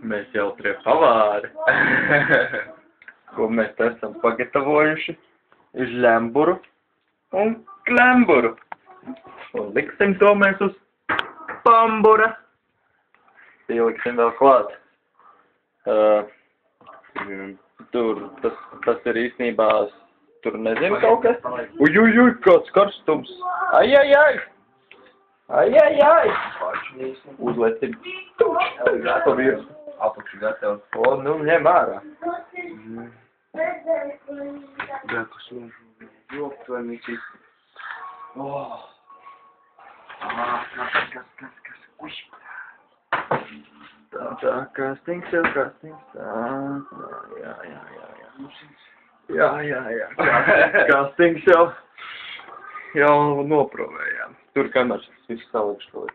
Mēs jautrie pavāri, ko mēs esam pagatavojuši, ir ļemburu un klemburu. Un liksim to mēs uz pambura. Pieliksim vēl klāt. Tur, tas ir īstenībā, tur nezinu kaut kas. Uj, kāds karstums. Ai. Uzlecim. Pa virsu. Apakšu gatavs. O, nu, ņem ārā. Bekas mūžu. Joptvērnīcī. Kas. Uj. Tā, kastings jau. Jā. Kastings jau noprovējām. Tur kameras viss salikšu.